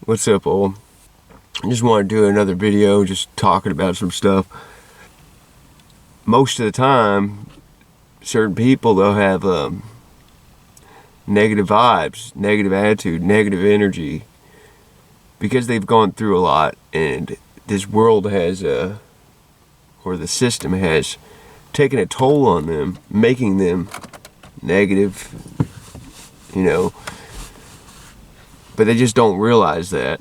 What's up, all? I just want to do another video just talking about some stuff. Most of the time, certain people, they'll have negative vibes, negative attitude, negative energy because they've gone through a lot, and this world has, or the system has taken a toll on them, making them negative, but they just don't realize that.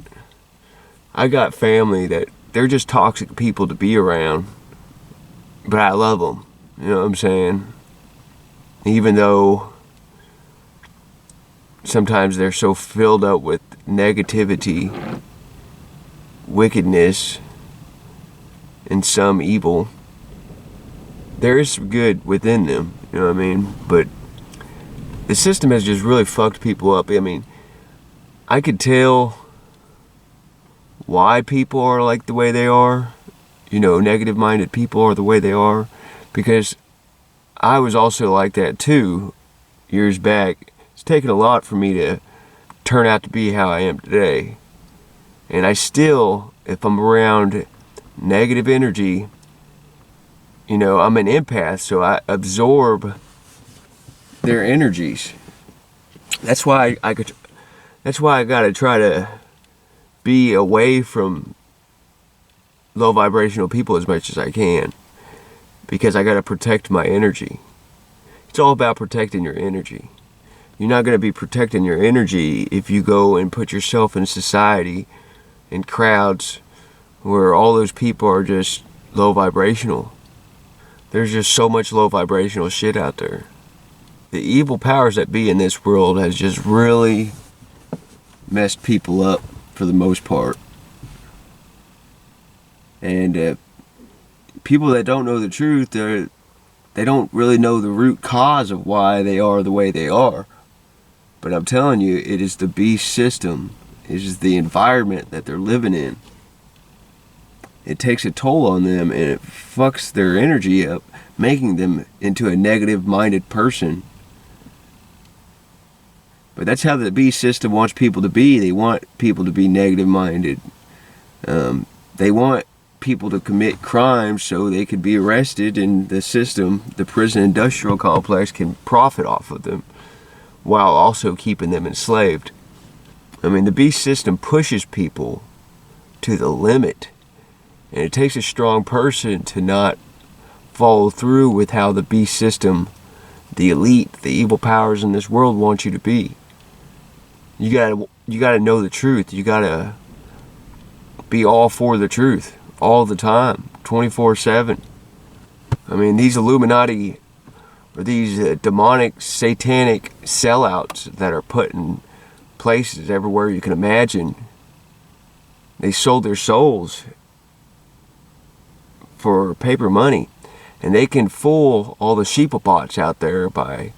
I got family that they're just toxic people to be around, but I love them. You know what I'm saying? Even though sometimes they're so filled up with negativity, wickedness, and some evil, there is some good within them. You know what I mean? But the system has just really fucked people up. I mean, I could tell why people are like the way they are, negative minded people are the way they are, because I was also like that too years back. It's taken a lot for me to turn out to be how I am today, and I still, if I'm around negative energy, I'm an empath, so I absorb their energies. That's why I gotta try to be away from low vibrational people as much as I can, because I gotta protect my energy. It's all about protecting your energy. You're not gonna be protecting your energy if you go and put yourself in society, in crowds, where all those people are just low vibrational. There's just so much low vibrational shit out there. The evil powers that be in this world has just really messed people up for the most part. And people that don't know the truth, they don't really know the root cause of why they are the way they are. But I'm telling you, it is the beast system. It is the environment that they're living in. It takes a toll on them, and it fucks their energy up, making them into a negative-minded person. But that's how the beast system wants people to be. They want people to be negative-minded. They want people to commit crimes so they could be arrested, and the system, the prison industrial complex, can profit off of them while also keeping them enslaved. I mean, the beast system pushes people to the limit, and it takes a strong person to not follow through with how the beast system, the elite, the evil powers in this world want you to be. You gotta know the truth. You gotta be all for the truth all the time, 24/7. I mean, these Illuminati, or these demonic, satanic sellouts that are put in places everywhere you can imagine, they sold their souls for paper money, and they can fool all the sheeple bots out there by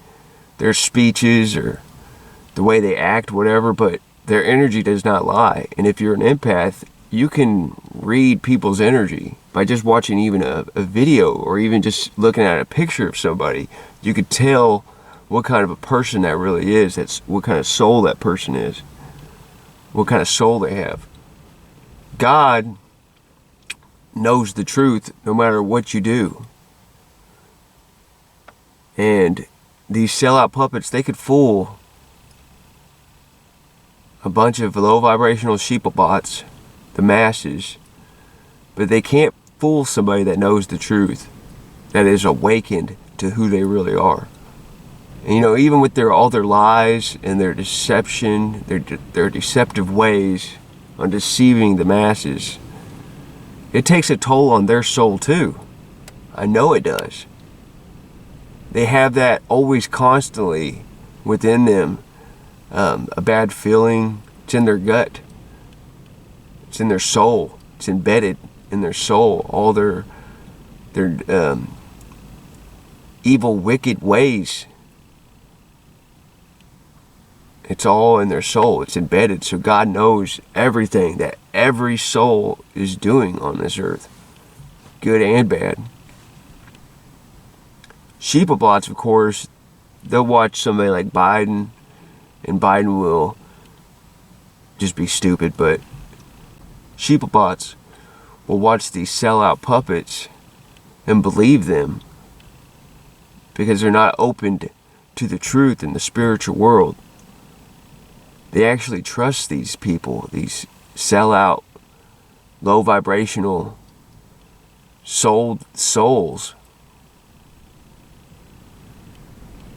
their speeches or the way they act, whatever, but their energy does not lie. And if you're an empath, you can read people's energy by just watching even a video, or even just looking at a picture of somebody. You could tell what kind of a person that really is. That's what kind of soul that person is, what kind of soul they have. God knows the truth no matter what you do. And these sellout puppets, they could fool a bunch of low vibrational sheeple bots, the masses, but they can't fool somebody that knows the truth, that is awakened to who they really are. And, even with all their lies and their deception, their deceptive ways on deceiving the masses, it takes a toll on their soul too. I know it does. They have that always constantly within them, a bad feeling. It's in their gut. It's in their soul. It's embedded in their soul. All their evil, wicked ways. It's all in their soul. It's embedded. So God knows everything that every soul is doing on this earth, good and bad. Sheeple bots, of course, they'll watch somebody like Biden, and Biden will just be stupid, but sheeplebots will watch these sellout puppets and believe them because they're not opened to the truth in the spiritual world. They actually trust these people, these sellout, low vibrational sold souls.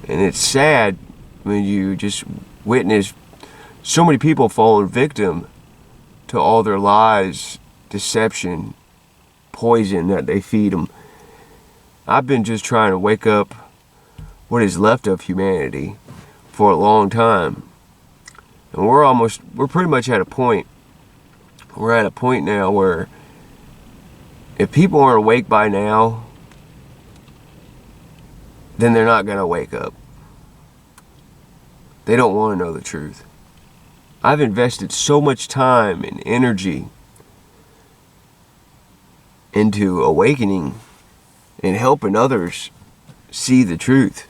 And it's sad when you just witness so many people falling victim to all their lies, deception, poison that they feed them. I've been just trying to wake up what is left of humanity for a long time. And we're pretty much at a point. We're at a point now where if people aren't awake by now, then they're not going to wake up. They don't want to know the truth. I've invested so much time and energy into awakening and helping others see the truth.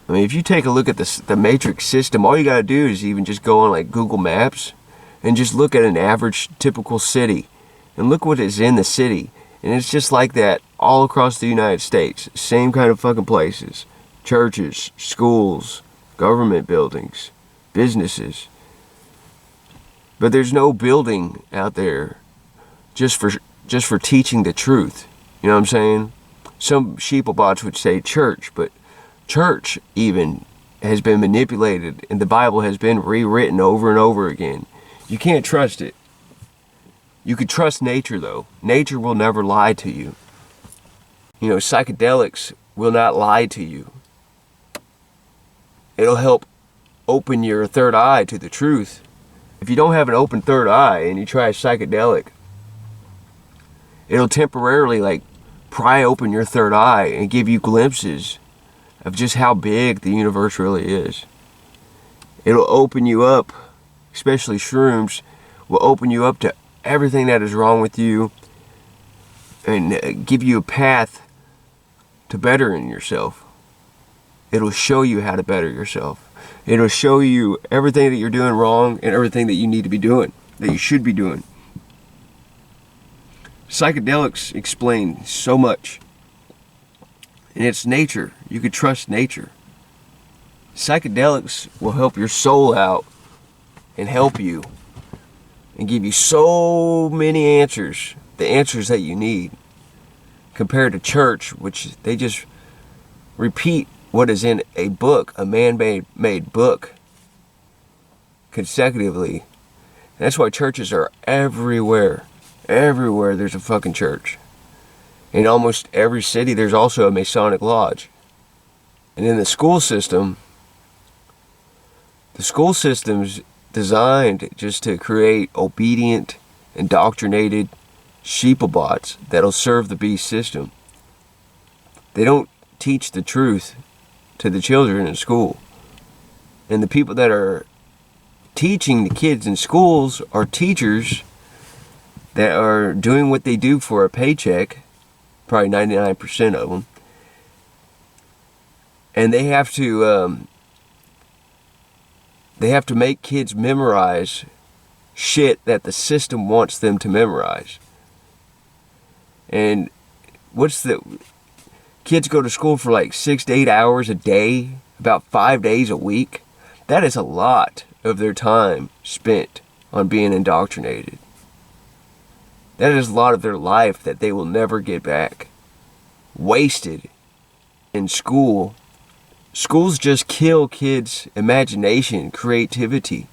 I mean, if you take a look at the matrix system, all you got to do is even just go on like Google Maps and just look at an average typical city and look what is in the city. And it's just like that all across the United States. Same kind of fucking places. Churches, schools, government buildings, businesses. But there's no building out there just for teaching the truth. You know what I'm saying? Some sheeplebots would say church, but church even has been manipulated and the Bible has been rewritten over and over again. You can't trust it. You could trust nature though. Nature will never lie to you. You know, psychedelics will not lie to you. It'll help open your third eye to the truth. If you don't have an open third eye and you try a psychedelic, it'll temporarily like pry open your third eye and give you glimpses of just how big the universe really is. It'll open you up, especially shrooms, will open you up to everything that is wrong with you and give you a path to bettering yourself. It'll show you how to better yourself. It'll show you everything that you're doing wrong and everything that you need to be doing, that you should be doing. Psychedelics explain so much. And it's nature. You could trust nature. Psychedelics will help your soul out and help you and give you so many answers, the answers that you need, compared to church, which they just repeat what is in a book, a man-made book, consecutively. That's why churches are everywhere. Everywhere there's a fucking church. In almost every city there's also a Masonic lodge. And in the school system's designed just to create obedient, indoctrinated sheeplebots that'll serve the beast system. They don't teach the truth to the children in school. And the people that are teaching the kids in schools are teachers that are doing what they do for a paycheck, probably 99% of them. And they have to make kids memorize shit that the system wants them to memorize. And kids go to school for like 6 to 8 hours a day, about 5 days a week. That is a lot of their time spent on being indoctrinated. That is a lot of their life that they will never get back. Wasted in school. Schools just kill kids' imagination, creativity.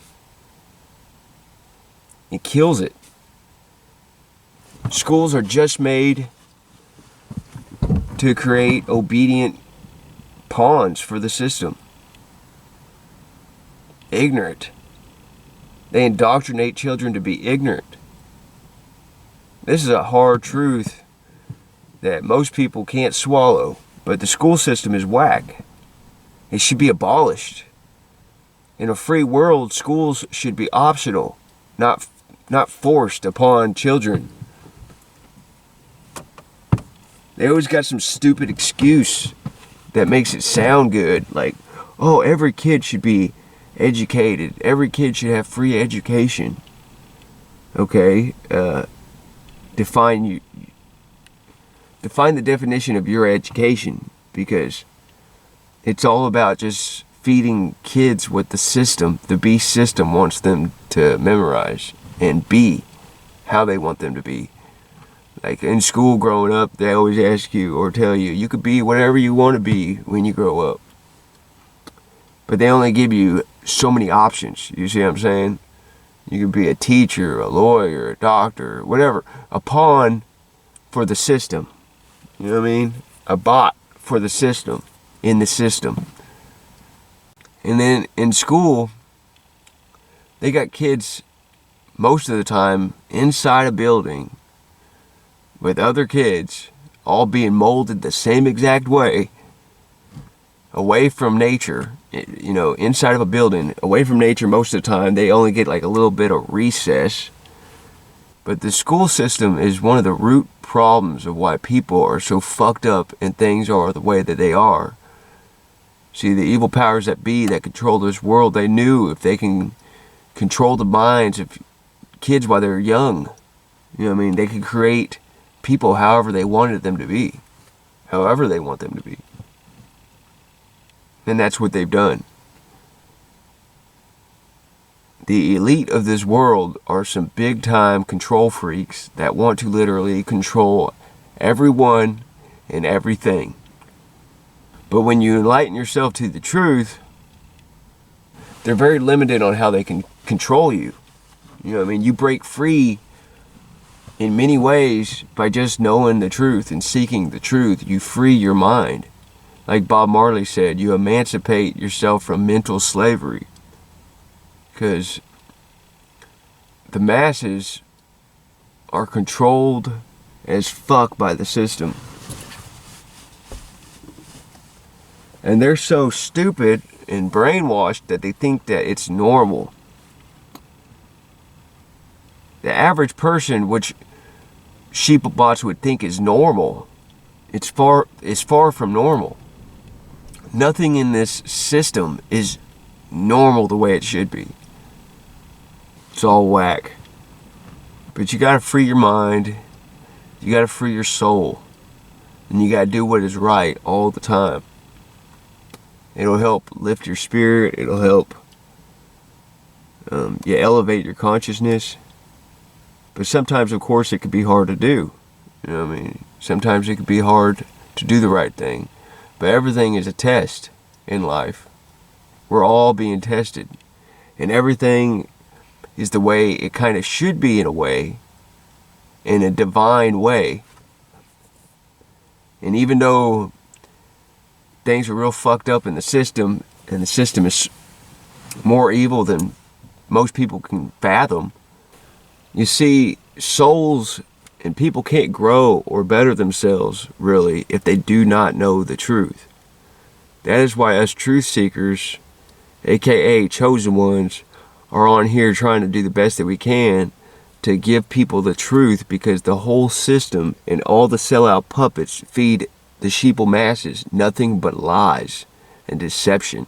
It kills it. Schools are just made to create obedient pawns for the system. Ignorant. They indoctrinate children to be ignorant. This is a hard truth that most people can't swallow, but the school system is whack. It should be abolished. In a free world, schools should be optional, not forced upon children. They always got some stupid excuse that makes it sound good, like, oh, every kid should be educated. Every kid should have free education. Okay? Define the definition of your education, because it's all about just feeding kids what the beast system wants them to memorize and be how they want them to be. Like in school growing up, they always ask you or tell you, you could be whatever you want to be when you grow up. But they only give you so many options. You see what I'm saying? You could be a teacher, a lawyer, a doctor, whatever. A pawn for the system. You know what I mean? A bot for the system. In the system. And then in school, they got kids most of the time inside a building with other kids, all being molded the same exact way, away from nature, you know, inside of a building, away from nature most of the time. They only get like a little bit of recess. But the school system is one of the root problems of why people are so fucked up and things are the way that they are. See, the evil powers that be that control this world, they knew if they can control the minds of kids while they're young, you know what I mean, they could create people however they wanted them to be. However they want them to be. And that's what they've done. The elite of this world are some big time control freaks that want to literally control everyone and everything. But when you enlighten yourself to the truth, they're very limited on how they can control you. You know what I mean? You break free in many ways by just knowing the truth and seeking the truth. You free your mind. Like Bob Marley said, you emancipate yourself from mental slavery. Because the masses are controlled as fuck by the system. And they're so stupid and brainwashed that they think that it's normal. The average person, which sheeple bots would think is normal, it's far from normal. Nothing in this system is normal the way it should be. It's all whack. But you gotta free your mind. You gotta free your soul. And you gotta do what is right all the time. It'll help lift your spirit. It'll help you elevate your consciousness. But sometimes, of course, it can be hard to do. You know what I mean? Sometimes it can be hard to do the right thing. But everything is a test in life. We're all being tested. And everything is the way it kind of should be, in a way. In a divine way. And even though things are real fucked up in the system, and the system is more evil than most people can fathom, you see, souls and people can't grow or better themselves, really, if they do not know the truth. That is why us truth seekers, aka chosen ones, are on here trying to do the best that we can to give people the truth, because the whole system and all the sellout puppets feed the sheeple masses nothing but lies and deception.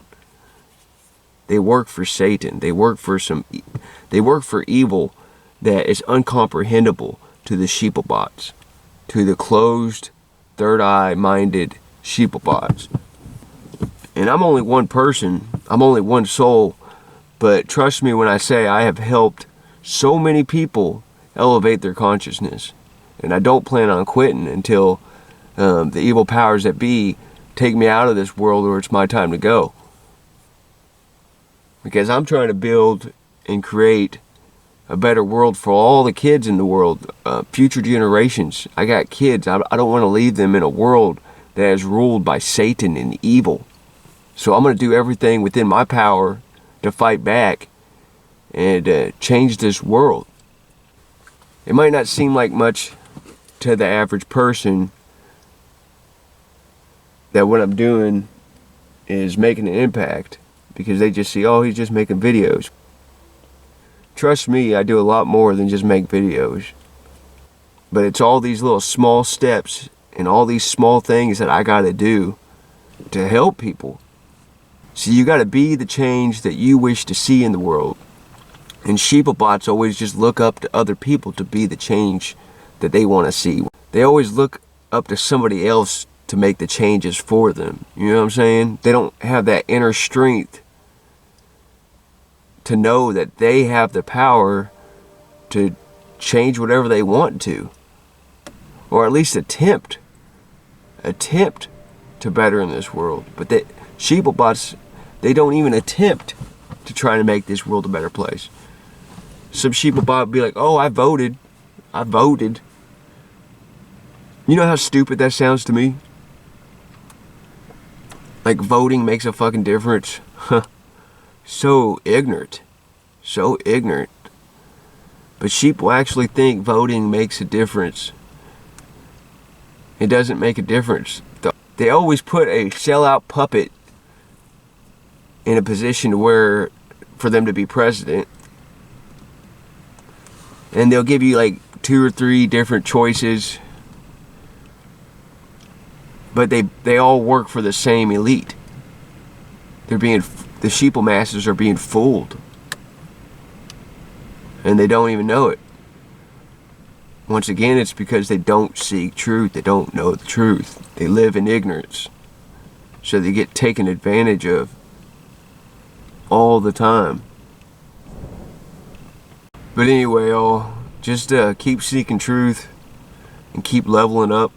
They work for Satan. They work for evil that is uncomprehendable to the sheeple bots, to the closed, third eye minded sheeple bots. And I'm only one person, I'm only one soul, but trust me when I say I have helped so many people elevate their consciousness. And I don't plan on quitting until the evil powers that be take me out of this world, or it's my time to go. Because I'm trying to build and create a better world for all the kids in the world, future generations. I got kids. I don't want to leave them in a world that is ruled by Satan and evil. So I'm going to do everything within my power to fight back and change this world. It might not seem like much to the average person that what I'm doing is making an impact, because they just see, oh, he's just making videos. Trust me, I do a lot more than just make videos. But it's all these little small steps and all these small things that I gotta do to help people. So you got to be the change that you wish to see in the world. And sheeplebots always just look up to other people to be the change that they want to see. They always look up to somebody else to make the changes for them. You know what I'm saying? They don't have that inner strength to know that they have the power to change whatever they want to. Or at least attempt to better in this world. But sheeplebots, they don't even attempt to try to make this world a better place. Some sheeplebot would be like, oh, I voted. You know how stupid that sounds to me? Like voting makes a fucking difference. So ignorant. But sheep will actually think voting makes a difference. It doesn't make a difference. They always put a sellout puppet in a position where for them to be president. And they'll give you like 2 or 3 different choices. But they all work for the same elite. The sheeple masses are being fooled. And they don't even know it. Once again, it's because they don't seek truth. They don't know the truth. They live in ignorance. So they get taken advantage of all the time. But anyway, y'all, just keep seeking truth and keep leveling up.